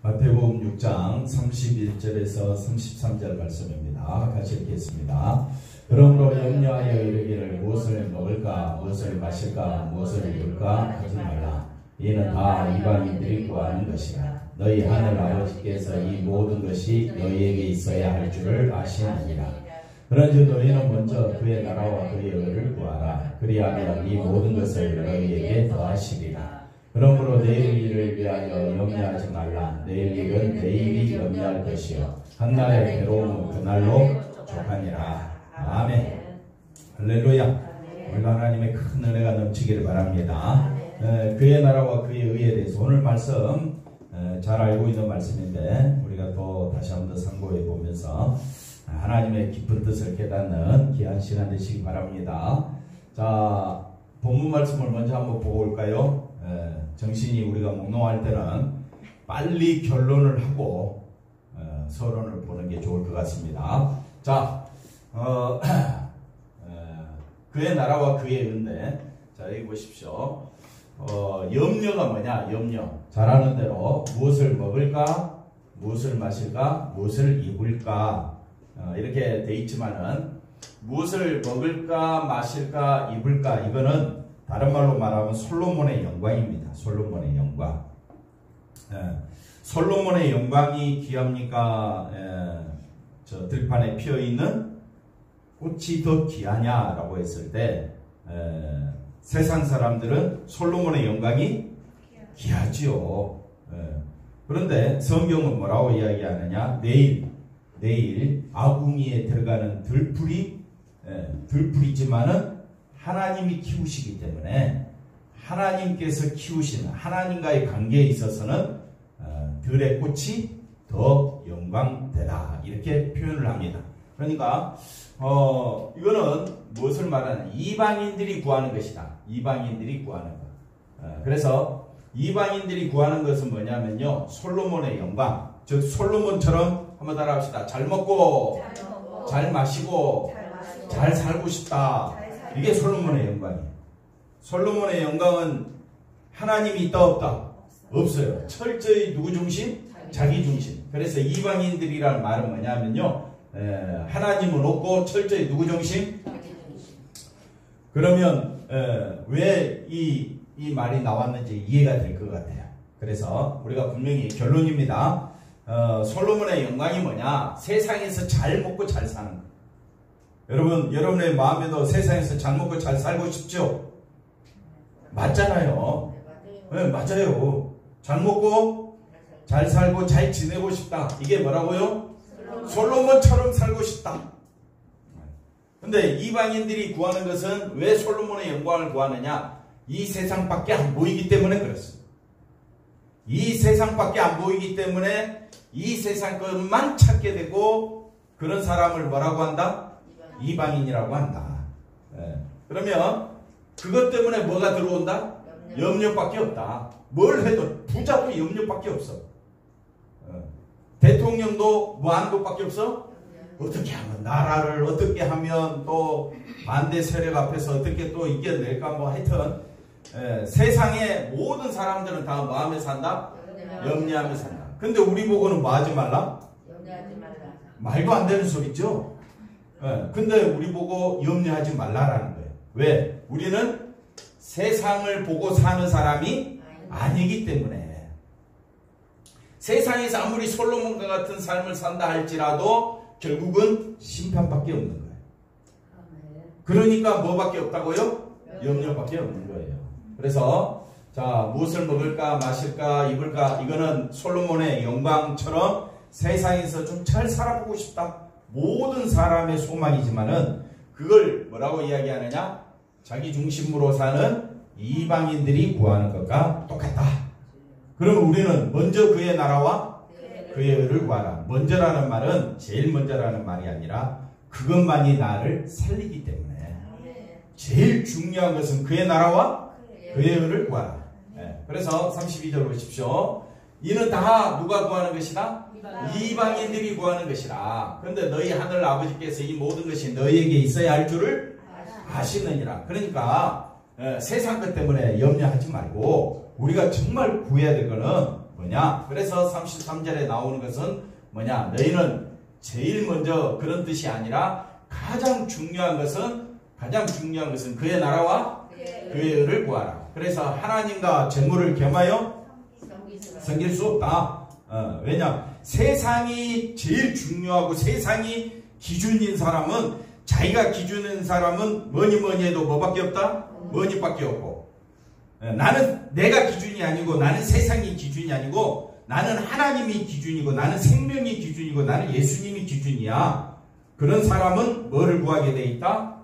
마태복음 6장 31절에서 33절 말씀입니다. 같이 읽겠습니다. 그러므로 염려하여 이르기를 무엇을 먹을까, 무엇을 마실까, 무엇을 입을까 하지 말라. 이는 다 이방인들이 구하는 것이라. 너희 하늘 아버지께서 이 모든 것이 너희에게 있어야 할 줄을 아시느니라. 그런즉 너희는 먼저 그의 나라와 그의 의를 구하라. 그리하면 이 모든 것을 너희에게 더하시리라. 그러므로 내일 일을 위하여 염려하지 말라. 내일 일은 내일이 염려할 것이요 한날의 괴로움은 그날로 족하니라. 아멘. 할렐루야. 우리 하나님의 큰 은혜가 넘치기를 바랍니다. 그의 나라와 그의 의에 대해서 오늘 말씀 잘 알고 있는 말씀인데 우리가 또 다시 한번 상고해 보면서 하나님의 깊은 뜻을 깨닫는 귀한 시간 되시기 바랍니다. 자, 본문 말씀을 먼저 한번 보고 올까요? 정신이 우리가 몽롱할 때는 빨리 결론을 하고 서론을 보는 게 좋을 것 같습니다. 자, 그의 나라와 그의 은데, 자 여기 보십시오. 염려가 뭐냐? 염려. 잘 아는 대로 무엇을 먹을까, 무엇을 마실까, 무엇을 입을까 이렇게 돼 있지만은 무엇을 먹을까, 마실까, 입을까 이거는 다른 말로 말하면 솔로몬의 영광입니다. 솔로몬의 영광. 솔로몬의 영광이 귀합니까? 저 들판에 피어있는 꽃이 더 귀하냐라고 했을 때 세상 사람들은 솔로몬의 영광이 귀하지요. 그런데 성경은 뭐라고 이야기하느냐? 내일 아궁이에 들어가는 들풀이지만은 하나님이 키우시기 때문에 하나님께서 키우시는 하나님과의 관계에 있어서는 들의 꽃이 더 영광되다 이렇게 표현을 합니다. 그러니까 이거는 무엇을 말하는 이방인들이 구하는 것이다. 이방인들이 구하는 것. 그래서 이방인들이 구하는 것은 뭐냐면요, 솔로몬의 영광. 즉 솔로몬처럼 한번 따라합시다. 잘 먹고 잘 마시고 잘 살고 싶다. 이게 솔로몬의 영광이에요. 솔로몬의 영광은 하나님이 있다 없다? 없어요. 철저히 누구 중심? 자기 중심. 그래서 이방인들이라는 말은 뭐냐면요, 하나님은 없고 철저히 누구 중심? 그러면 왜 이 말이 나왔는지 이해가 될 것 같아요. 그래서 우리가 분명히 결론입니다. 솔로몬의 영광이 뭐냐? 세상에서 잘 먹고 잘 사는 것. 여러분의 마음에도 세상에서 잘 먹고 잘 살고 싶죠? 맞잖아요. 네, 맞아요. 잘 먹고 잘 살고 잘 지내고 싶다. 이게 뭐라고요? 솔로몬처럼 살고 싶다. 근데 이방인들이 구하는 것은 왜 솔로몬의 영광을 구하느냐? 이 세상밖에 안 보이기 때문에 그렇습니다. 이 세상밖에 안 보이기 때문에 이 세상 것만 찾게 되고 그런 사람을 뭐라고 한다? 이방인이라고 한다. 그러면 그것 때문에 뭐가 들어온다? 염려밖에 없다. 뭘 해도 부자도 염려밖에 없어. 대통령도 뭐 하는 것밖에 없어? 어떻게 하면 나라를 어떻게 하면 또 반대 세력 앞에서 어떻게 또 이겨낼까 뭐 하여튼 세상의 모든 사람들은 다 뭐 하며 산다? 염려하며 산다. 근데 우리 보고는 뭐 하지 말라? 염려하지 말라. 말도 안 되는 소리죠. 근데 우리 보고 염려하지 말라라는 거예요. 왜? 우리는 세상을 보고 사는 사람이 아니기 때문에. 세상에서 아무리 솔로몬과 같은 삶을 산다 할지라도 결국은 심판밖에 없는 거예요. 그러니까 뭐밖에 없다고요? 염려밖에 없는 거예요. 그래서 자, 무엇을 먹을까, 마실까, 입을까, 이거는 솔로몬의 영광처럼 세상에서 좀 잘 살아보고 싶다. 모든 사람의 소망이지만은 그걸 뭐라고 이야기하느냐? 자기 중심으로 사는 이방인들이 구하는 것과 똑같다. 그러면 우리는 먼저 그의 나라와 그의 의를 구하라. 먼저라는 말은 제일 먼저라는 말이 아니라 그것만이 나를 살리기 때문에 제일 중요한 것은 그의 나라와 그의 의를 구하라. 그래서 32절 보십시오. 이는 다 누가 구하는 것이다? 이방인들이 구하는 것이라. 그런데 너희 하늘 아버지께서 이 모든 것이 너희에게 있어야 할 줄을 아시느니라. 그러니까 세상 것 때문에 염려하지 말고 우리가 정말 구해야 될 거는 뭐냐? 그래서 33절에 나오는 것은 뭐냐? 너희는 제일 먼저 그런 뜻이 아니라 가장 중요한 것은 그의 나라와 그의 의를 구하라. 그래서 하나님과 재물을 겸하여 섬길 수 없다. 왜냐? 세상이 제일 중요하고 세상이 기준인 사람은, 자기가 기준인 사람은 뭐니 해도 뭐밖에 없다? 뭐니밖에 없고, 나는 내가 기준이 아니고, 나는 세상이 기준이 아니고, 나는 하나님이 기준이고, 나는 생명이 기준이고, 나는 예수님이 기준이야. 그런 사람은 뭐를 구하게 돼 있다?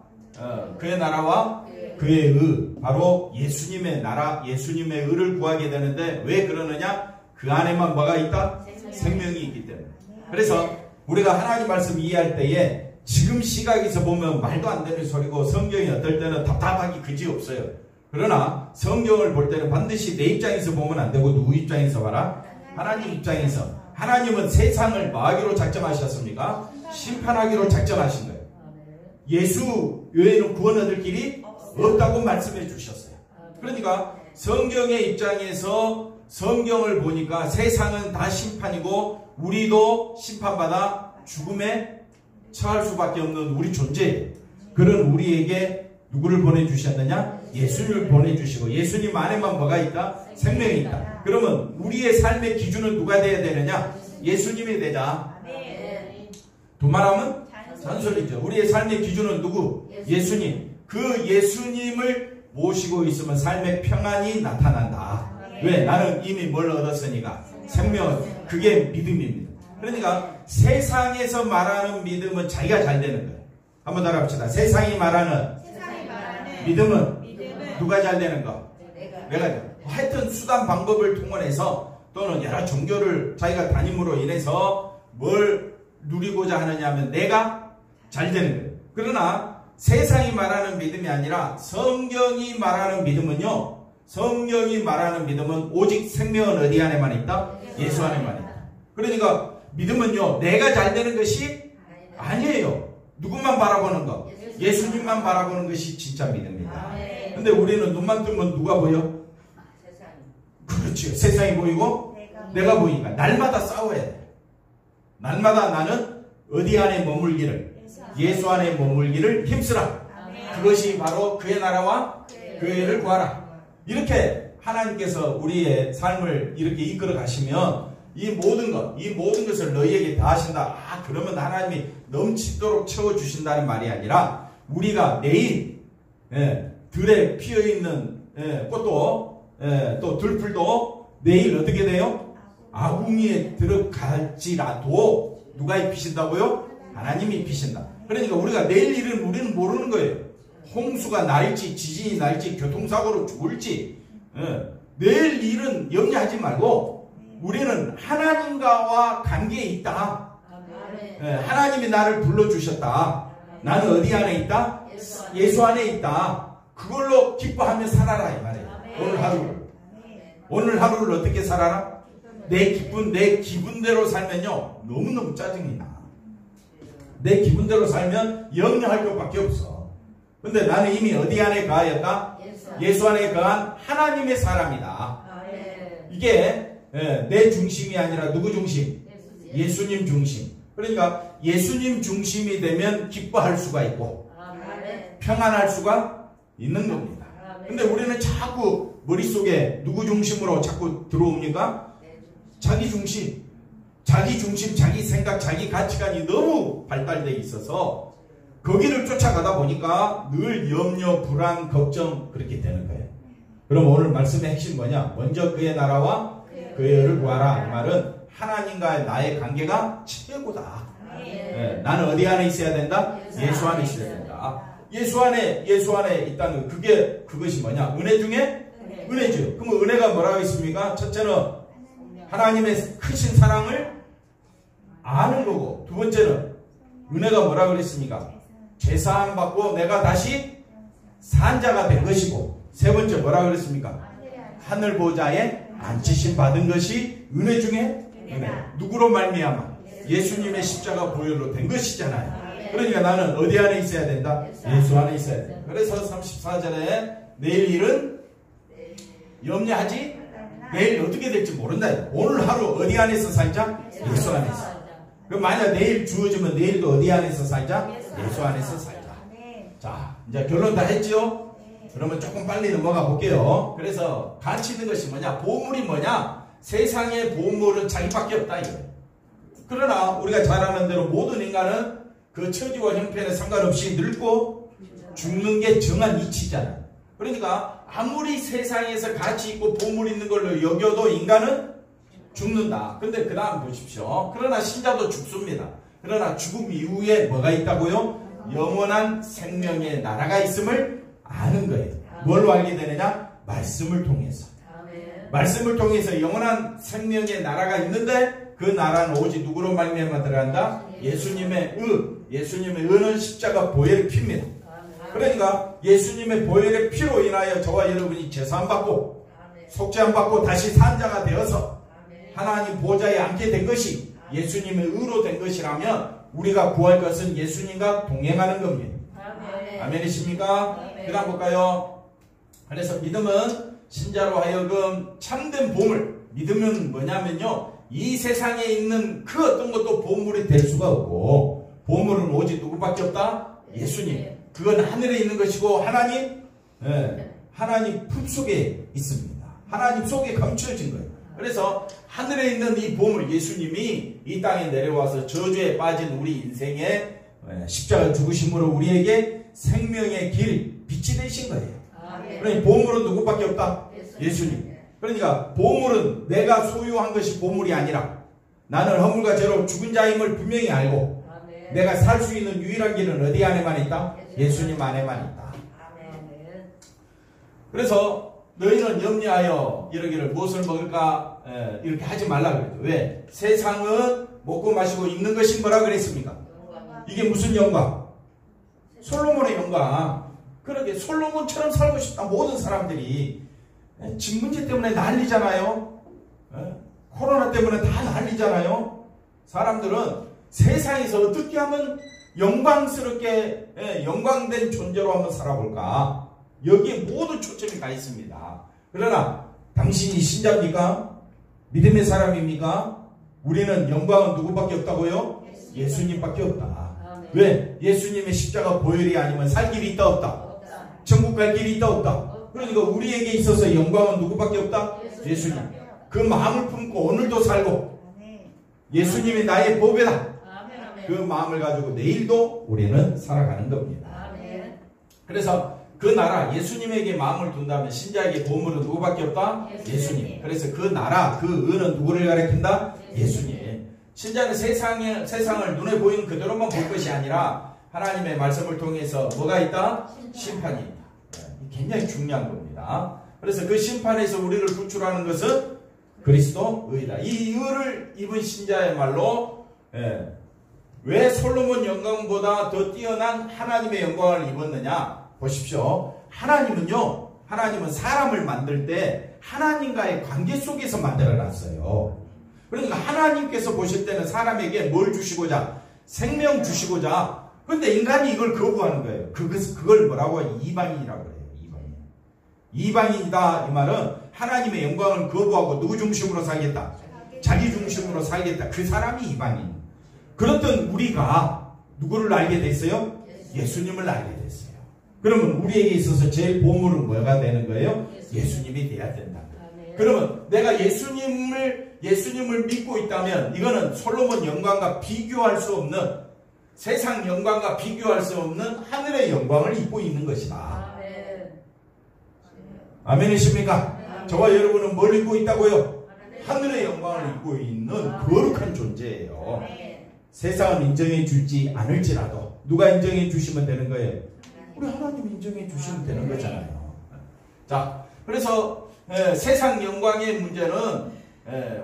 그의 나라와 그의 의, 바로 예수님의 나라, 예수님의 의를 구하게 되는데, 왜 그러느냐? 그 안에만 뭐가 있다? 생명이 있기 때문에. 그래서 우리가 하나님 말씀 이해할 때에 지금 시각에서 보면 말도 안 되는 소리고, 성경이 어떨 때는 답답하기 그지없어요. 그러나 성경을 볼 때는 반드시 내 입장에서 보면 안 되고, 누구 입장에서 봐라? 하나님 입장에서. 하나님은 세상을 뭐 하기로 작정하셨습니까? 심판하기로 작정하신 거예요. 예수 외에는 구원 얻을 길이 없다고 말씀해 주셨어요. 그러니까 성경의 입장에서 성경을 보니까 세상은 다 심판이고, 우리도 심판받아 죽음에 처할 수밖에 없는 우리 존재예요. 그런 우리에게 누구를 보내주셨느냐? 예수님을 보내주시고, 예수님 안에만 뭐가 있다? 생명이 있다. 그러면 우리의 삶의 기준은 누가 되어야 되느냐? 예수님이 되자. 두말하면 잔소리죠. 우리의 삶의 기준은 누구? 예수님. 그 예수님을 모시고 있으면 삶의 평안이 나타난다. 왜? 나는 이미 뭘 얻었으니까. 생명. 그게 믿음입니다. 그러니까 세상에서 말하는 믿음은 자기가 잘 되는 거예요. 한번 따라합시다. 세상이 말하는 믿음은 누가 잘 되는 거? 내가. 하여튼 수단 방법을 통해서, 또는 여러 종교를 자기가 다님으로 인해서 뭘 누리고자 하느냐 하면 내가 잘 되는 거예요. 그러나 세상이 말하는 믿음이 아니라 성경이 말하는 믿음은요, 성경이 말하는 믿음은 오직 생명은 어디 안에만 있다? 예수 안에만 있다. 그러니까 믿음은요, 내가 잘 되는 것이 아니에요. 누구만 바라보는 거? 예수님만 바라보는 것이 진짜 믿음입니다. 근데 우리는 눈만 뜨면 누가 보여? 그렇죠. 세상이 보이고 내가 보이니까 날마다 싸워야 돼. 날마다 나는 어디 안에 머물기를, 예수 안에 머물기를 힘쓰라. 그것이 바로 그의 나라와 그의 의를 구하라. 이렇게 하나님께서 우리의 삶을 이렇게 이끌어 가시면 이 모든 것을 너희에게 다 하신다. 그러면 하나님이 넘치도록 채워주신다는 말이 아니라, 우리가 내일 들에 피어있는 꽃도, 또 들풀도 내일 어떻게 돼요? 아궁이에 들어갈지라도 누가 입히신다고요? 하나님이 입히신다. 그러니까 우리가 내일 일은 우리는 모르는 거예요. 홍수가 날지, 지진이 날지, 교통사고로 죽을지, 내일 일은 염려하지 말고, 우리는 하나님과와 관계에 있다. 하나님이 나를 불러주셨다. 나는 어디 안에 있다? 예수 안에 있다. 그걸로 기뻐하며 살아라 이 말이에요. 오늘 하루를 어떻게 살아라? 내 기분대로 살면요, 너무너무 짜증이 나. 내 기분대로 살면 영영할 것밖에 없어. 근데 나는 이미 어디 안에 거하였다? 예수 안에 거한 하나님의 사람이다. 이게 내 중심이 아니라 누구 중심? 예수님 중심. 그러니까 예수님 중심이 되면 기뻐할 수가 있고 평안할 수가 있는 겁니다. 근데 우리는 자꾸 머릿속에 누구 중심으로 자꾸 들어옵니까? 자기 중심, 자기 생각, 자기 가치관이 너무 발달되어 있어서 거기를 쫓아가다 보니까 늘 염려, 불안, 걱정 그렇게 되는 거예요. 그럼 오늘 말씀의 핵심 뭐냐? 먼저 그의 나라와 그의 의를 구하라. 이 말은 하나님과의 나의 관계가 최고다. 나는 어디 안에 있어야 된다? 예수 안에 있어야 된다. 예수 안에 있다는 그것이 뭐냐? 은혜 중에 은혜죠. 그럼 은혜가 뭐라고 있습니까? 첫째는 하나님의 크신 사랑을 아는 거고, 두 번째는 은혜가 뭐라고 그랬습니까? 죄사함 받고 내가 다시 산 자가 된 것이고, 세 번째 뭐라고 그랬습니까? 하늘 보좌에 앉히심 받은 것이 은혜 중에 은혜. 누구로 말미암아? 예수님의 십자가 보혈로 된 것이잖아요. 그러니까 나는 어디 안에 있어야 된다? 예수 안에 있어야 된다. 그래서 34절에 내일 일은 염려하지 내일 어떻게 될지 모른다. 오늘 하루 어디 안에서 살자? 예수 안에서. 그럼 만약 내일 주어지면 내일도 어디 안에서 살자? 예수 안에서 살자. 자, 이제 결론 다 했지요? 그러면 조금 빨리 넘어가 볼게요. 그래서 가치 있는 것이 뭐냐? 보물이 뭐냐? 세상의 보물은 자기밖에 없다 이거예요. 그러나 우리가 잘 아는 대로 모든 인간은 그 처지와 형편에 상관없이 늙고 죽는 게 정한 이치잖아요. 그러니까 아무리 세상에서 가치 있고 보물 있는 걸로 여겨도 인간은 죽는다. 근데 그 다음 보십시오. 그러나 신자도 죽습니다. 그러나 죽음 이후에 뭐가 있다고요? 영원한 생명의 나라가 있음을 아는 거예요. 뭘로 알게 되느냐? 말씀을 통해서. 말씀을 통해서 영원한 생명의 나라가 있는데 그 나라는 오직 누구로 말미암아 들어간다? 예수님의 예수님의 의는 십자가 보혈의 피입니다. 그러니까 예수님의 보혈의 피로 인하여 저와 여러분이 제사함받고 속죄함받고 다시 산 자가 되어서 하나님 보좌에 앉게 된 것이 예수님의 의로 된 것이라면 우리가 구할 것은 예수님과 동행하는 겁니다. 아멘이십니까? 그 다음 볼까요? 그래서 믿음은 신자로 하여금 참된 보물. 믿음은 뭐냐면요, 이 세상에 있는 그 어떤 것도 보물이 될 수가 없고, 보물은 오직 누구밖에 없다? 예수님. 그건 하늘에 있는 것이고 하나님 품속에 있습니다. 하나님 속에 감춰진 거예요. 그래서 하늘에 있는 이 보물, 예수님이 이 땅에 내려와서 저주에 빠진 우리 인생에 십자가 죽으심으로 우리에게 생명의 길, 빛이 되신 거예요. 그러니 보물은 누구밖에 없다? 예수님. 그러니까 보물은 내가 소유한 것이 보물이 아니라 나는 허물과 죄로 죽은 자임을 분명히 알고 내가 살 수 있는 유일한 길은 어디 안에만 있다? 예수님 안에만 있다. 그래서 너희는 염려하여 이러기를 무엇을 먹을까 이렇게 하지 말라 그랬죠. 왜? 세상은 먹고 마시고 입는 것이 뭐라 그랬습니까? 이게 무슨 영광? 솔로몬의 영광. 그러게 솔로몬처럼 살고 싶다. 모든 사람들이 집 문제 때문에 난리잖아요. 코로나 때문에 다 난리잖아요. 사람들은 세상에서 어떻게 하면 영광스럽게 영광된 존재로 한번 살아볼까? 여기에 모든 초점이 가 있습니다. 그러나 당신이 신자입니까? 믿음의 사람입니까? 우리는 영광은 누구밖에 없다고요? 예수님밖에 없다. 왜? 예수님의 십자가 보혈이 아니면 살 길이 있다 없다? 천국 갈 길이 있다 없다? 그러니까 우리에게 있어서 영광은 누구밖에 없다? 예수님. 그 마음을 품고 오늘도 살고 예수님이 나의 보배다. 그 마음을 가지고 내일도 우리는 살아가는 겁니다. 그래서 그 나라, 예수님에게 마음을 둔다면 신자에게 보물은 누구밖에 없다? 예수님. 그래서 그 나라, 그 의는 누구를 가리킨다? 예수님. 신자는 세상을 눈에 보이는 그대로만 볼 것이 아니라 하나님의 말씀을 통해서 뭐가 있다? 심판이 있다. 굉장히 중요한 겁니다. 그래서 그 심판에서 우리를 구출하는 것은 그리스도 의다. 이 의를 입은 신자야말로 왜 솔로몬 영광보다 더 뛰어난 하나님의 영광을 입었느냐? 보십시오. 하나님은 사람을 만들 때 하나님과의 관계 속에서 만들어 놨어요. 그러니까 하나님께서 보실 때는 사람에게 뭘 주시고자? 생명 주시고자. 그런데 인간이 이걸 거부하는 거예요. 그걸 뭐라고 해요? 이방인이라고 해요. 이방인이다 이 말은 하나님의 영광을 거부하고 누구 중심으로 살겠다? 자기 중심으로 살겠다. 그 사람이 이방인. 그렇던 우리가 누구를 알게 됐어요? 예수님을 알게 됐어요. 그러면 우리에게 있어서 제일 보물은 뭐가 되는 거예요? 예수님이 돼야 된다. 그러면 내가 예수님을 믿고 있다면 이거는 솔로몬 영광과 비교할 수 없는, 세상 영광과 비교할 수 없는 하늘의 영광을 입고 있는 것이다. 아멘이십니까? 저와 여러분은 뭘 입고 있다고요? 하늘의 영광을 입고 있는 거룩한 존재예요. 세상은 인정해 줄지 않을지라도 누가 인정해 주시면 되는 거예요? 우리 하나님 인정해 주시면 되는 거잖아요. 자, 그래서 세상 영광의 문제는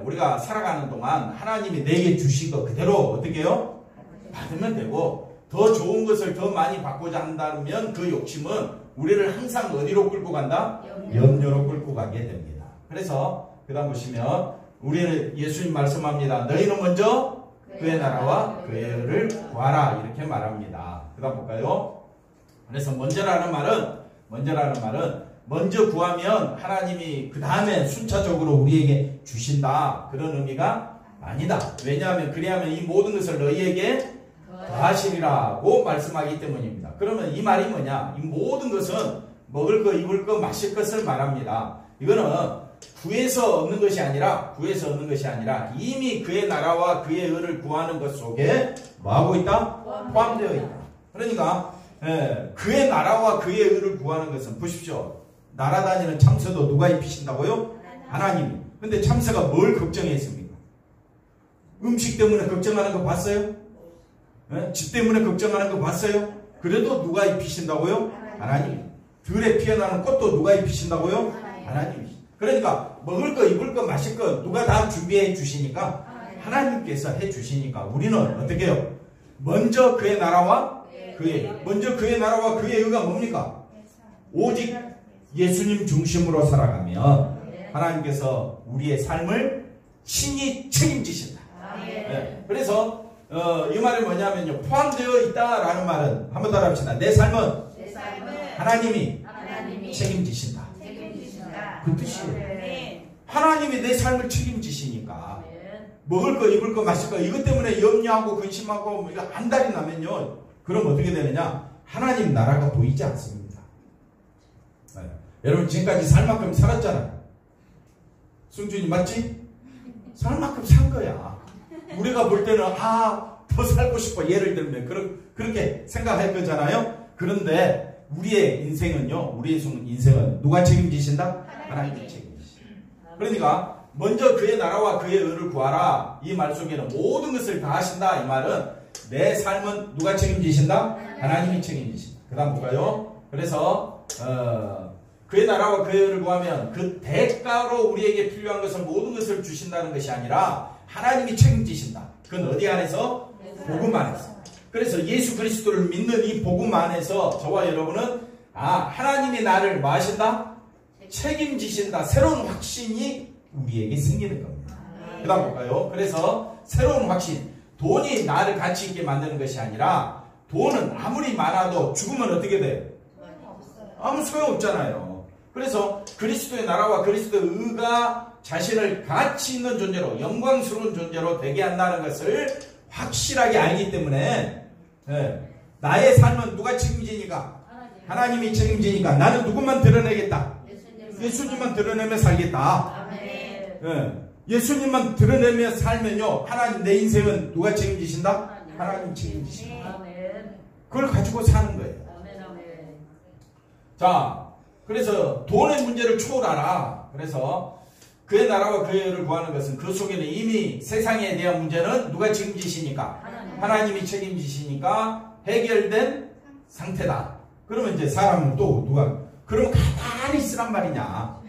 우리가 살아가는 동안 하나님이 내게 주신 거 그대로 어떻게 해요? 받으면 되고, 더 좋은 것을 더 많이 받고자 한다면 그 욕심은 우리를 항상 어디로 끌고 간다? 염려로 끌고 가게 됩니다. 그래서 그 다음 보시면 우리는 예수님 말씀합니다. 너희는 먼저 그의 나라와 그의 의를 구하라 이렇게 말합니다. 그 다음 볼까요? 그래서 먼저라는 말은 먼저 구하면 하나님이 그 다음에 순차적으로 우리에게 주신다. 그런 의미가 아니다. 왜냐하면 그리하면 이 모든 것을 너희에게 더하시리라고 말씀하기 때문입니다. 그러면 이 말이 뭐냐? 이 모든 것은 먹을 거, 입을 거, 마실 것을 말합니다. 이거는 구해서 얻는 것이 아니라 이미 그의 나라와 그의 의를 구하는 것 속에 뭐하고 있다? 포함되어 있다. 그러니까 그의 나라와 그의 의를 구하는 것은 보십시오. 날아다니는 참새도 누가 입히신다고요? 하나님이. 근데 참새가 뭘 걱정했습니까? 음식 때문에 걱정하는 거 봤어요? 집 때문에 걱정하는 거 봤어요? 그래도 누가 입히신다고요? 하나님. 들에 피어나는 꽃도 누가 입히신다고요? 하나님이. 그러니까 먹을 거, 입을 거, 마실 거 누가 다 준비해 주시니까 하나님께서 해 주시니까 우리는 어떻게 해요? 먼저 그의 나라와 그의 의가 뭡니까? 오직 예수님 중심으로 살아가면 하나님께서 우리의 삶을 친히 책임지신다. 네. 그래서 이 말이 뭐냐면요, 포함되어 있다라는 말은 한번 따라 합시다. 내 삶은 하나님이 책임지신다. 그 뜻이에요. 하나님이 내 삶을 책임지시니까 먹을 거, 입을 거, 마실 거 이것 때문에 염려하고 근심하고 이거 한 달이 나면요, 그럼 어떻게 되느냐? 하나님 나라가 보이지 않습니다. 네. 여러분 지금까지 살 만큼 살았잖아요. 승준이 맞지? 살 만큼 산 거야. 우리가 볼 때는 더 살고 싶어. 예를 들면 그렇게 생각할 거잖아요. 그런데 우리의 인생은요, 누가 책임지신다? 하나님이 책임지신다. 그러니까 먼저 그의 나라와 그의 의를 구하라. 이 말 속에는 모든 것을 다 하신다. 이 말은 내 삶은 누가 책임지신다? 하나님이 책임지신다. 그 다음 볼까요? 그래서 그의 나라와 그의 의를 구하면 그 대가로 우리에게 필요한 것을 모든 것을 주신다는 것이 아니라 하나님이 책임지신다. 그건 어디 안에서? 복음 안에서. 그래서 예수 그리스도를 믿는 이 복음 안에서 저와 여러분은 하나님이 나를 뭐 하신다? 책임지신다. 새로운 확신이 우리에게 생기는 겁니다. 그 다음 볼까요? 그래서 새로운 확신. 돈이 나를 가치 있게 만드는 것이 아니라 돈은 아무리 많아도 죽으면 어떻게 돼요? 아무 소용없잖아요. 그래서 그리스도의 나라와 그리스도의 의가 자신을 가치 있는 존재로, 영광스러운 존재로 되게 한다는 것을 확실하게 알기 때문에 나의 삶은 누가 책임지니까? 하나님이 책임지니까 나는 누구만 드러내겠다? 예수님만 드러내며 살겠다. 예수님만 드러내며 살면요, 하나님, 내 인생은 누가 책임지신다? 하나님 책임지신다. 그걸 가지고 사는 거예요. 자, 그래서 돈의 문제를 초월하라. 그래서 그의 나라와 그의 의를 구하는 것은 그 속에는 이미 세상에 대한 문제는 누가 책임지시니까? 하나님이 책임지시니까 해결된 상태다. 그러면 이제 사람은 또 누가, 그러면 가만히 있으란 말이냐?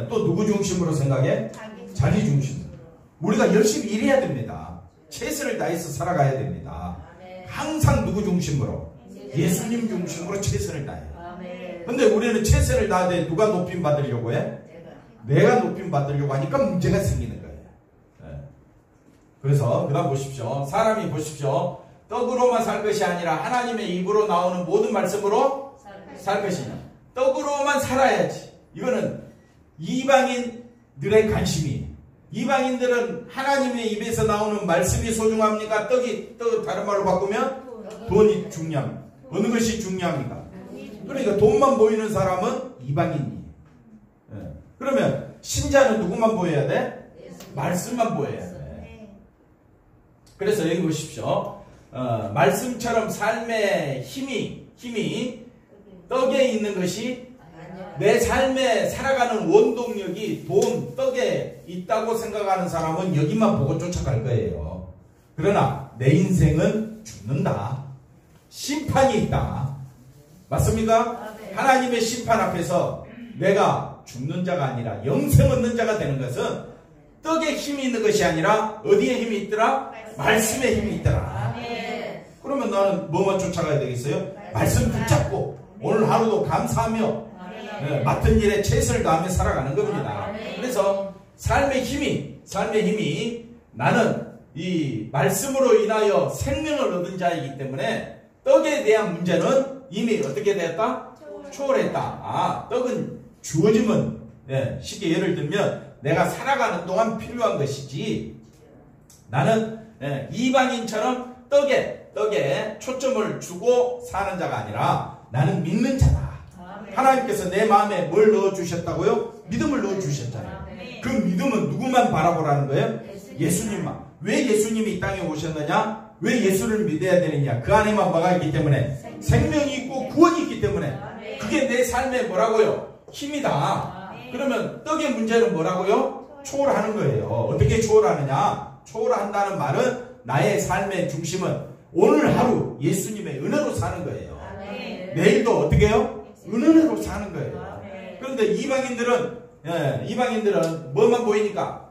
또 누구 중심으로 생각해? 자기 중심으로. 우리가 열심히 일해야 됩니다. 최선을 다해서 살아가야 됩니다. 항상 누구 중심으로? 예수님 중심으로 최선을 다해요. 근데 우리는 최선을 다하되 누가 높임 받으려고 해? 내가 높임 받으려고 하니까 문제가 생기는 거예요. 그래서 그 다음 보십시오. 사람이 보십시오. 떡으로만 살 것이 아니라 하나님의 입으로 나오는 모든 말씀으로 살 것이냐. 떡으로만 살아야지. 이거는 이방인들의 관심이에요. 이방인들은 하나님의 입에서 나오는 말씀이 소중합니까? 떡 다른 말로 바꾸면 돈이 중요합니다. 어느 것이 중요합니까? 그러니까 돈만 보이는 사람은 이방인이에요. 그러면 신자는 누구만 보여야 돼? 말씀만 보여야 돼. 그래서 여기 보십시오. 말씀처럼 삶의 힘이 떡에 있는 것이 내 삶에 살아가는 원동력이 돈, 떡에 있다고 생각하는 사람은 여기만 보고 쫓아갈 거예요. 그러나 내 인생은 죽는다. 심판이 있다. 맞습니까? 하나님의 심판 앞에서 내가 죽는 자가 아니라 영생 얻는 자가 되는 것은 떡에 힘이 있는 것이 아니라 어디에 힘이 있더라? 말씀에 힘이 있더라. 그러면 나는 뭐만 쫓아가야 되겠어요? 말씀 붙잡고 오늘 하루도 감사하며 맡은 일에 최선을 다하며 살아가는 겁니다. 그래서 삶의 힘이 나는 이 말씀으로 인하여 생명을 얻은 자이기 때문에 떡에 대한 문제는 이미 어떻게 되었다? 초월했다. 아, 떡은 주어지면, 예, 쉽게 예를 들면 내가 살아가는 동안 필요한 것이지, 나는 이방인처럼 떡에 초점을 주고 사는 자가 아니라 나는 믿는 자다. 하나님께서 내 마음에 뭘 넣어주셨다고요? 믿음을 넣어주셨잖아요. 그 믿음은 누구만 바라보라는 거예요? 예수님만. 왜 예수님이 이 땅에 오셨느냐? 왜 예수를 믿어야 되느냐? 그 안에만 뭐가 있기 때문에? 생명이 있고 구원이 있기 때문에. 그게 내 삶의 뭐라고요? 힘이다. 그러면 떡의 문제는 뭐라고요? 초월하는 거예요. 어떻게 초월하느냐? 초월한다는 말은 나의 삶의 중심은 오늘 하루 예수님의 은혜로 사는 거예요. 내일도 어떻게 해요? 은혜로 사는 거예요. 그런데 이방인들은 뭐만 보이니까?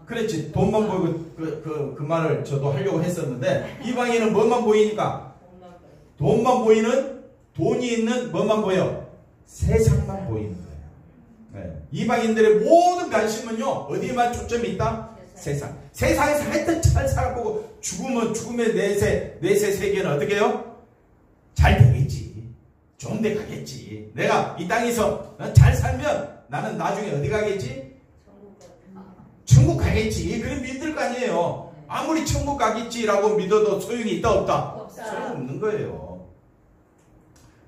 그렇지. 돈만 보이고 그 말을 저도 하려고 했었는데, 이방인은 뭐만 보이니까? 돈만 보이는, 돈이 있는 뭐만 보여? 세상만 보이는 거예요. 이방인들의 모든 관심은요, 어디에만 초점이 있다? 세상. 세상에서 하여튼 잘 살아보고 죽으면 죽음의 내세 세계는 어떻게 해요? 잘 되겠지. 좋은 데 가겠지. 내가 이 땅에서 잘 살면 나는 나중에 어디 가겠지? 천국 가겠지. 그럼 믿을 거 아니에요. 아무리 천국 가겠지라고 믿어도 소용이 있다 없다? 소용없는 거예요.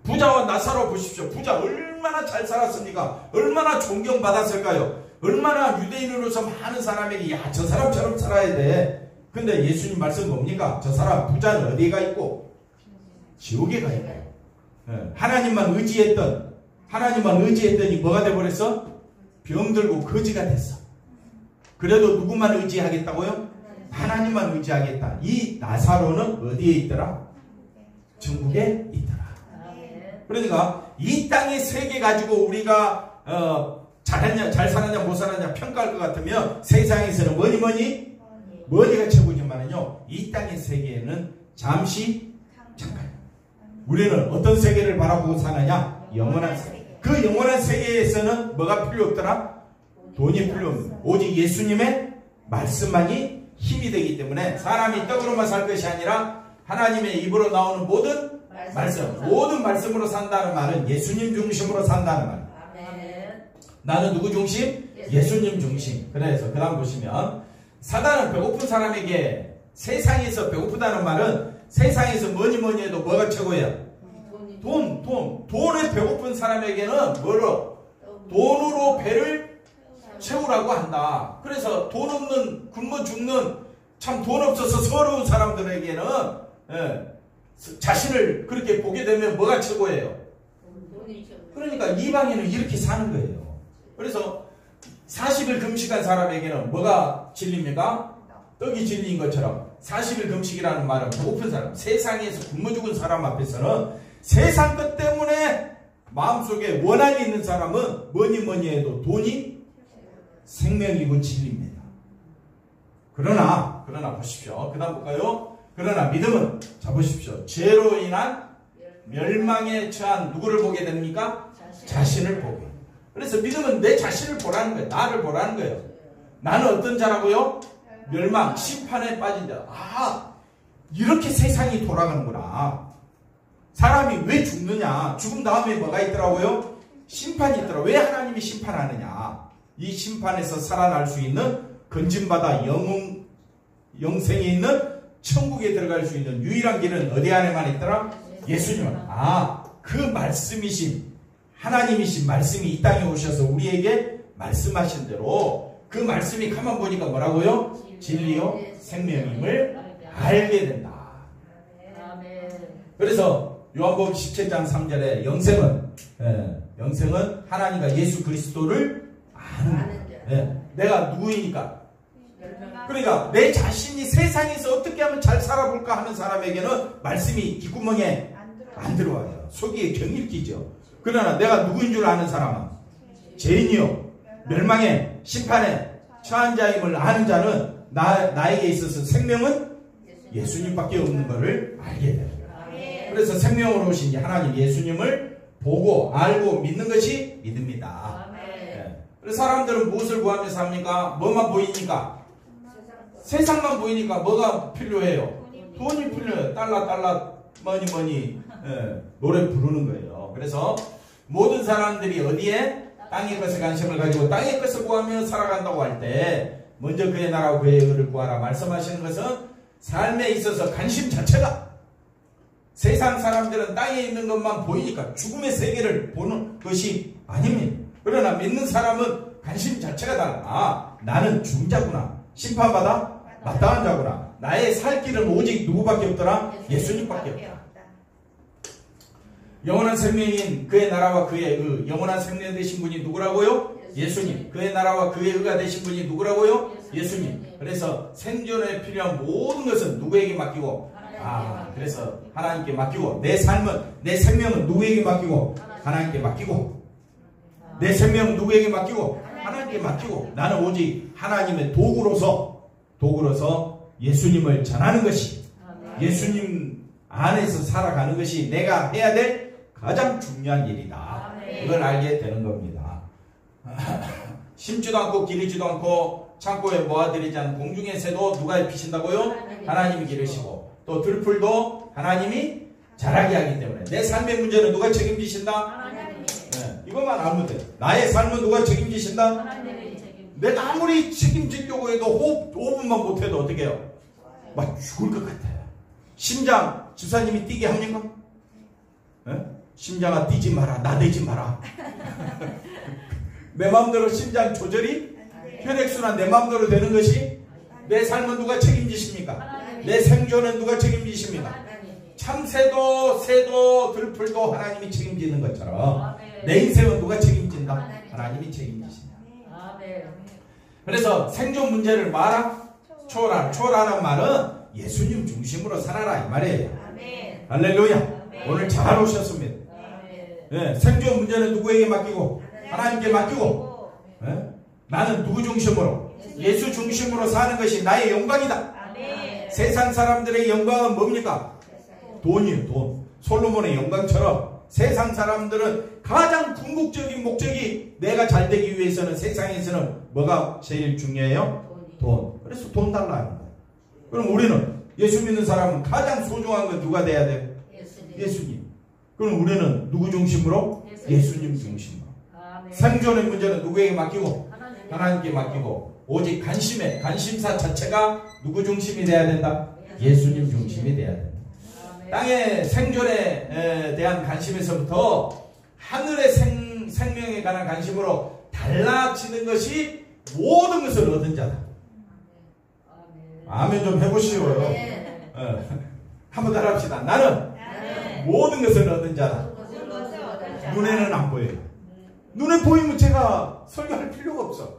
부자와 나사로 보십시오. 부자 얼마나 잘 살았습니까? 얼마나 존경받았을까요? 얼마나 유대인으로서 많은 사람에게 야, 저 사람처럼 살아야 돼. 근데 예수님 말씀 뭡니까? 저 사람 부자는 어디에 가 있고? 지옥에 가 있고. 하나님만 의지했더니 뭐가 돼버렸어? 병들고 거지가 됐어. 그래도 누구만 의지하겠다고요? 하나님만 의지하겠다. 이 나사로는 어디에 있더라? 천국에 있더라. 그러니까 이 땅의 세계 가지고 우리가 잘했냐, 잘 살았냐, 못 살았냐 평가할 것 같으면 세상에서는 뭐니가 최고지만은요, 이 땅의 세계에는 잠깐. 우리는 어떤 세계를 바라보고 사느냐? 영원한 세계. 그 영원한 세계에서는 뭐가 필요 없더라? 돈이 필요 없는. 오직 예수님의 말씀만이 힘이 되기 때문에 사람이 떡으로만 살 것이 아니라 하나님의 입으로 나오는 모든 말씀으로 산다는 말은 예수님 중심으로 산다는 말. 나는 누구 중심? 예수님 중심. 그래서 그 다음 보시면 사단은 배고픈 사람에게 세상에서 배고프다는 말은 세상에서 뭐니 해도 뭐가 최고예요? 돈에 배고픈 사람에게는 돈으로 배를 채우라고 한다. 그래서 돈 없는 굶어 죽는 참 돈 없어서 서러운 사람들에게는 자신을 그렇게 보게 되면 뭐가 최고예요? 그러니까 이방인은 이렇게 사는 거예요. 그래서 40일 금식한 사람에게는 뭐가 진리입니까? 떡이 진리인 것처럼 40일 금식이라는 말은 배고픈 사람, 세상에서 굶어 죽은 사람 앞에서는 세상 것 때문에 마음속에 원한이 있는 사람은 뭐니 해도 돈이 생명이고 진리입니다. 그러나 보십시오. 그 다음 볼까요? 그러나 믿음은, 자 보십시오. 죄로 인한 멸망에 처한 누구를 보게 됩니까? 자신을 보게. 그래서 믿음은 내 자신을 보라는 거예요. 나를 보라는 거예요. 나는 어떤 자라고요? 멸망, 심판에 빠진 자. 아, 이렇게 세상이 돌아가는구나. 사람이 왜 죽느냐? 죽음 다음에 뭐가 있더라고요? 심판이 있더라. 왜 하나님이 심판하느냐? 이 심판에서 살아날 수 있는, 건진받아 영생에 있는 천국에 들어갈 수 있는 유일한 길은 어디 안에만 있더라? 예수님. 아, 그 말씀이신, 하나님이신 말씀이 이 땅에 오셔서 우리에게 말씀하신 대로 그 말씀이 가만 보니까 뭐라고요? 진리요 생명임을 알게 된다. 그래서 요한복음 17장 3절에 영생은 하나님과 예수 그리스도를 아는 거예요. 내가 누구이니까. 그러니까 내 자신이 세상에서 어떻게 하면 잘 살아볼까 하는 사람에게는 말씀이 귓구멍에 안 들어와요. 속이 경일기죠. 그러나 내가 누구인 줄 아는 사람은 죄인이요 멸망에 심판에 처한 자임을 아는 자는 나에게 있어서 생명은 예수님밖에 없는 것을 알게 됩니다. 그래서 생명으로 오신 하나님 예수님을 보고 알고 믿는 것이 믿음이다. 그래서 사람들은 무엇을 구하며 삽니까? 뭐만 보이니까? 세상만 보이니까 뭐가 필요해요? 돈이 필요해요. 달러 머니 노래 부르는 거예요. 그래서 모든 사람들이 어디에? 땅의 것에 관심을 가지고 땅의 것을 구하며 살아간다고 할 때 먼저 그의 나라와 그의 의를 구하라 말씀하시는 것은 삶에 있어서 관심 자체가 세상 사람들은 땅에 있는 것만 보이니까 죽음의 세계를 보는 것이 아닙니다. 그러나 믿는 사람은 관심 자체가 달라. 아, 나는 죽은 자구나. 심판받아 마땅한 자구나. 나의 살 길은 오직 누구밖에 없더라? 예수님밖에 없다. 영원한 생명인 그의 나라와 그의 의, 영원한 생명 되신 분이 누구라고요? 예수님. 그의 나라와 그의 의가 되신 분이 누구라고요? 예수님. 그래서 생존에 필요한 모든 것은 누구에게 맡기고? 그래서 하나님께 맡기고, 내 삶은, 내 생명은 누구에게 맡기고? 하나님께 맡기고, 내 생명은 누구에게 맡기고? 하나님께 맡기고, 나는 오직 하나님의 도구로서 예수님을 전하는 것이, 예수님 안에서 살아가는 것이 내가 해야 될 가장 중요한 일이다. 이걸 알게 되는 겁니다. 심지도 않고 기르지도 않고 창고에 모아들이지 않은 공중의 새도 누가 피신다고요? 하나님이 기르시고, 또 들풀도 하나님이 자라게 하기 때문에 내 삶의 문제는 누가 책임지신다? 네, 이것만 알면 돼. 나의 삶은 누가 책임지신다? 내가 아무리 책임지려고 해도 5분만 못해도 어떻게 해요? 막 죽을 것 같아요. 심장 주사님이 뛰게 합니까? 네? 심장아 뛰지 마라, 나대지 마라. 내 마음대로 심장 조절이 혈액순환 내 마음대로 되는 것이, 내 삶은 누가 책임지십니까? 내 생존은 누가 책임지십니까? 참새도 새도 들풀도 하나님이 책임지는 것처럼 내 인생은 누가 책임진다? 하나님이 책임지신다. 그래서 생존 문제를 초월하는 말은 예수님 중심으로 살아라 이 말이에요. 할렐루야. 오늘 잘 오셨습니다. 네, 생존 문제는 누구에게 맡기고? 하나님께 맡기고, 네? 나는 누구 중심으로? 예수 중심으로 사는 것이 나의 영광이다. 세상 사람들의 영광은 뭡니까? 돈이에요. 돈. 솔로몬의 영광처럼 세상 사람들은 가장 궁극적인 목적이, 내가 잘 되기 위해서는 세상에서는 뭐가 제일 중요해요? 돈. 그래서 돈 달라 하는 거예요. 그럼 우리는, 예수 믿는 사람은 가장 소중한 건 누가 돼야 돼요? 예수님. 그럼 우리는 누구 중심으로? 예수님 중심으로. 생존의 문제는 누구에게 맡기고? 하나님께 맡기고, 오직 관심사 자체가 누구 중심이 돼야 된다? 예수님 중심이 돼야 된다. 땅의 생존에 대한 관심에서부터 하늘의 생명에 관한 관심으로 달라지는 것이 모든 것을 얻은 자다. 아멘 좀 해보시오. 한번 따라합시다. 나는 모든 것을 얻은 자다. 눈에는 안 보여요. 눈에 보이면 제가 설교할 필요가 없어.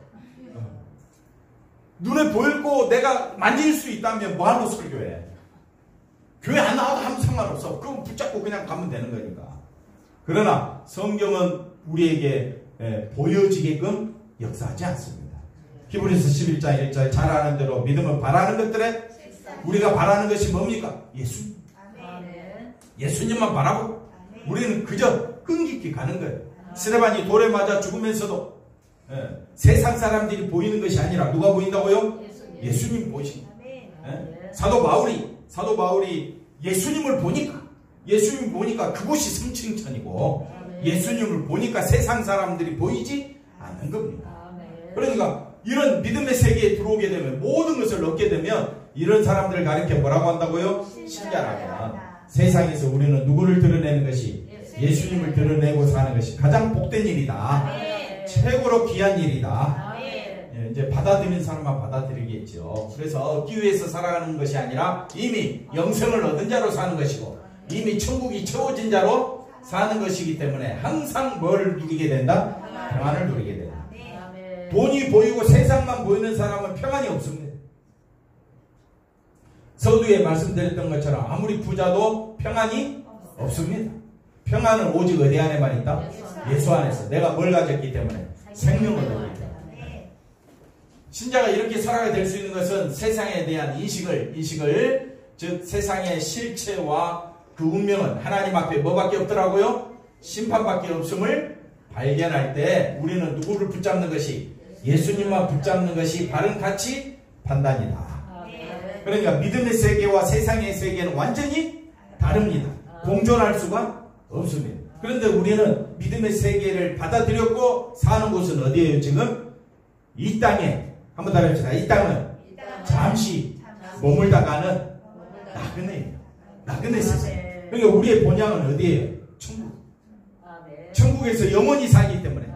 눈에 보이고 내가 만질 수 있다면 뭐하러 설교해? 교회 안 나와도 아무 상관없어. 그럼 붙잡고 그냥 가면 되는 거니까. 그러나 성경은 우리에게 보여지게끔 역사하지 않습니다. 히브리서 11장 1절에 잘 아는 대로 믿음은 바라는 것들에, 우리가 바라는 것이 뭡니까? 예수님. 예수님만 바라고 우리는 그저 끈기있게 가는 거예요. 스데반이 돌에 맞아 죽으면서도 세상 사람들이 보이는 것이 아니라 누가 보인다고요? 예수님 보십니다. 사도 바울이 예수님을 보니까 그곳이 성층천이고, 예수님을 보니까 세상 사람들이 보이지 않는 겁니다. 그러니까 이런 믿음의 세계에 들어오게 되면, 모든 것을 얻게 되면, 이런 사람들을 가리켜 뭐라고 한다고요? 신자라면. 세상에서 우리는 누구를 드러내는 것이? 예수님을 드러내고 사는 것이 가장 복된 일이다. 최고로 귀한 일이다. 이제 받아들이는 사람만 받아들이겠죠. 그래서 얻기 위해서 살아가는 것이 아니라 이미 영생을 얻은 자로 사는 것이고, 이미 천국이 채워진 자로 사는 것이기 때문에 항상 뭘 누리게 된다? 평안을 누리게 된다. 돈이 보이고 세상만 보이는 사람은 평안이 없습니다. 서두에 말씀드렸던 것처럼 아무리 부자도 평안이 없습니다. 평안은 오직 어디 안에만 있다? 예수 안에서. 내가 뭘 가졌기 때문에? 생명을 얻기 때문에. 신자가 이렇게 살아가게 될 수 있는 것은 세상에 대한 인식을, 즉 세상의 실체와 그 운명은 하나님 앞에 뭐밖에 없더라고요? 심판밖에 없음을 발견할 때 우리는 누구를 붙잡는 것이? 예수님만 붙잡는 것이 바른 가치 판단이다. 그러니까 믿음의 세계와 세상의 세계는 완전히 다릅니다. 공존할 수가 없습니다. 그런데 우리는 믿음의 세계를 받아들였고 사는 곳은 어디예요 지금? 이 땅에. 한번 따라합시다. 이 땅은 잠시 머물다가는 나그네예요. 나그네 세상. 그러니까 우리의 본향은 어디예요? 천국. 천국에서 영원히 살기 때문에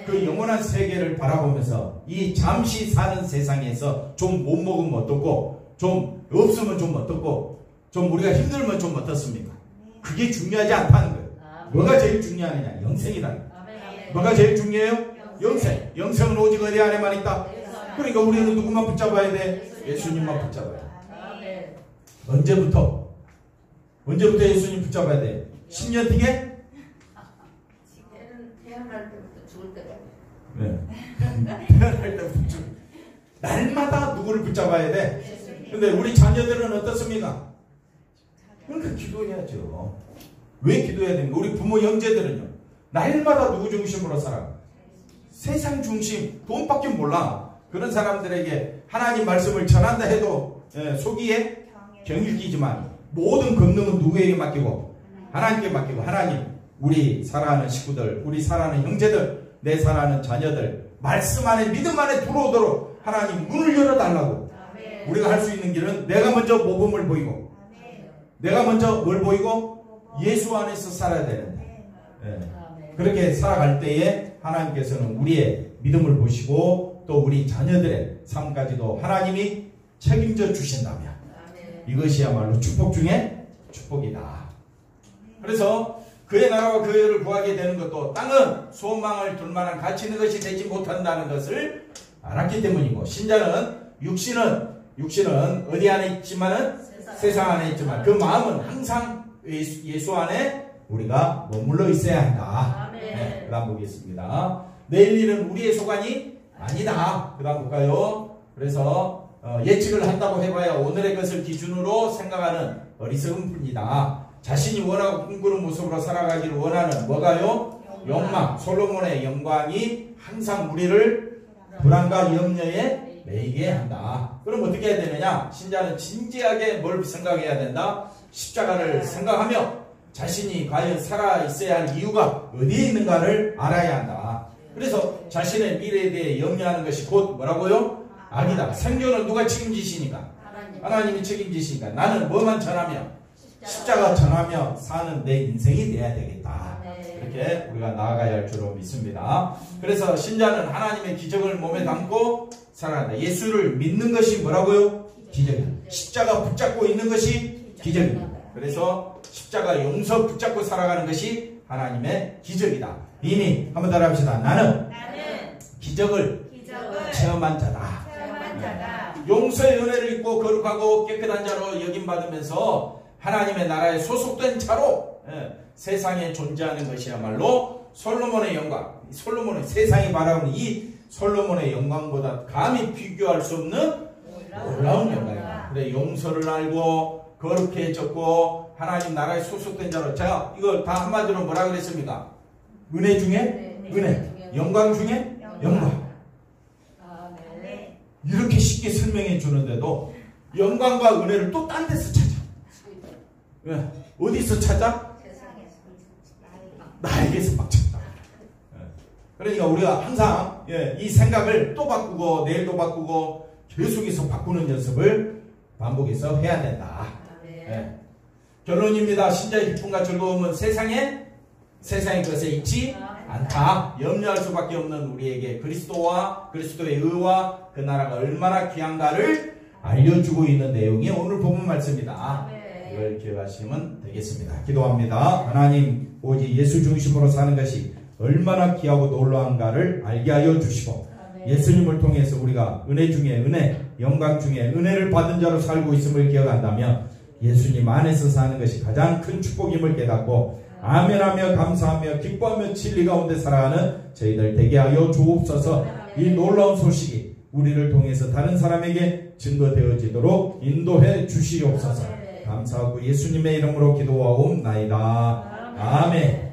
그 영원한 세계를 바라보면서 이 잠시 사는 세상에서 좀 못 먹으면 어떻고 좀 없으면 좀 어떻고 좀 우리가 힘들면 좀 어떻습니까? 그게 중요하지 않다는 거예요. 뭐가 제일 중요하느냐? 영생이라는 거예요. 뭐가 제일 중요해요? 영생. 영생은 오직 어디 안에만 있다. 그러니까 우리는 누구만 붙잡아야 돼? 예수님만 붙잡아야 돼. 언제부터 예수님 붙잡아야 돼? 10년 뒤에? 태어날 때부터 죽을 때까지. 네. 태어날 때부터 날마다 누구를 붙잡아야 돼? 근데 우리 자녀들은 어떻습니까? 그러니까 기도해야죠. 왜 기도해야 됩니까? 우리 부모 형제들은요. 날마다 누구 중심으로 살아? 세상 중심, 돈밖에 몰라. 그런 사람들에게 하나님 말씀을 전한다 해도 속이에 경일 끼지만 모든 권능은 누구에게 맡기고? 하나님께 맡기고 하나님, 우리 사랑하는 식구들, 우리 사랑하는 형제들, 내 사랑하는 자녀들 말씀 안에 믿음 안에 들어오도록 하나님 문을 열어달라고. 우리가 할 수 있는 길은 내가 먼저 모범을 보이고 내가 먼저 뭘 보이고 예수 안에서 살아야 되는데 그렇게 살아갈 때에 하나님께서는 우리의 믿음을 보시고 또 우리 자녀들의 삶까지도 하나님이 책임져 주신다면 이것이야말로 축복 중에 축복이다. 그래서 그의 나라와 그 의를 구하게 되는 것도 땅은 소망을 둘 만한 가치 있는 것이 되지 못한다는 것을 알았기 때문이고 신자는 육신은 어디 안에 있지만은 세상 안에 있지만 그 마음은 항상 예수 안에 우리가 머물러 있어야 한다. 네, 그 다음 보겠습니다. 내일 일은 우리의 소관이 아니다. 그 다음 볼까요? 그래서 예측을 한다고 해봐야 오늘의 것을 기준으로 생각하는 어리석은 뿐이다. 자신이 원하고 꿈꾸는 모습으로 살아가기를 원하는 뭐가요? 욕망. 솔로몬의 영광이 항상 우리를 불안과 염려에 매이게 한다. 그럼 어떻게 해야 되느냐? 신자는 진지하게 뭘 생각해야 된다? 십자가를 생각하며 자신이 과연 살아 있어야 할 이유가 어디에 있는가를 알아야 한다. 그래서 자신의 미래에 대해 염려하는 것이 곧 뭐라고요? 아니다. 생존은 누가 책임지시니까? 하나님이 책임지시니까 나는 뭐만 전하며 십자가 전하며 사는 내 인생이 돼야 되겠다. 이렇게 우리가 나아가야 할 줄로 믿습니다. 그래서 신자는 하나님의 기적을 몸에 담고 살아간다. 예수를 믿는 것이 뭐라고요? 기적이다. 십자가 붙잡고 있는 것이 기적이다. 그래서 십자가 용서 붙잡고 살아가는 것이 하나님의 기적이다. 이미 한번 따라합시다. 나는 기적을 체험한 자다. 용서의 은혜를 입고 거룩하고 깨끗한 자로 여김받으면서 하나님의 나라에 소속된 자로 세상에 존재하는 것이야말로 솔로몬의 영광. 솔로몬의 세상이 바라보는 이 솔로몬의 영광보다 감히 비교할 수 없는 놀라운 영광이다. 그래 용서를 알고 거룩해졌고 하나님 나라에 소속된 자로. 자, 이거 다 한마디로 뭐라 그랬습니까? 은혜 중에 은혜, 영광 중에 영광. 이렇게 쉽게 설명해 주는데도 영광과 은혜를 또 딴 데서 찾아. 왜? 어디서 찾아? 나에게서 막 찾다. 그러니까 우리가 항상 이 생각을 또 바꾸고 내일도 바꾸고 계속해서 바꾸는 연습을 반복해서 해야 된다. 결론입니다. 신자의 기쁨과 즐거움은 세상의 것에 있지 않다. 염려할 수밖에 없는 우리에게 그리스도와 그리스도의 의와 그 나라가 얼마나 귀한가를 알려주고 있는 내용이 오늘 본문 말씀입니다. 이걸 기억하시면 되겠습니다. 기도합니다. 하나님, 오직 예수 중심으로 사는 것이 얼마나 귀하고 놀라운가를 알게 하여 주시고 예수님을 통해서 우리가 은혜 중에 은혜, 영광 중에 은혜를 받은 자로 살고 있음을 기억한다면 예수님 안에서 사는 것이 가장 큰 축복임을 깨닫고 아멘하며 감사하며 기뻐하며 진리 가운데 살아가는 저희들 되게 하여 주옵소서. 이 놀라운 소식이 우리를 통해서 다른 사람에게 증거되어지도록 인도해 주시옵소서. 감사하고 예수님의 이름으로 기도하옵나이다. 아멘.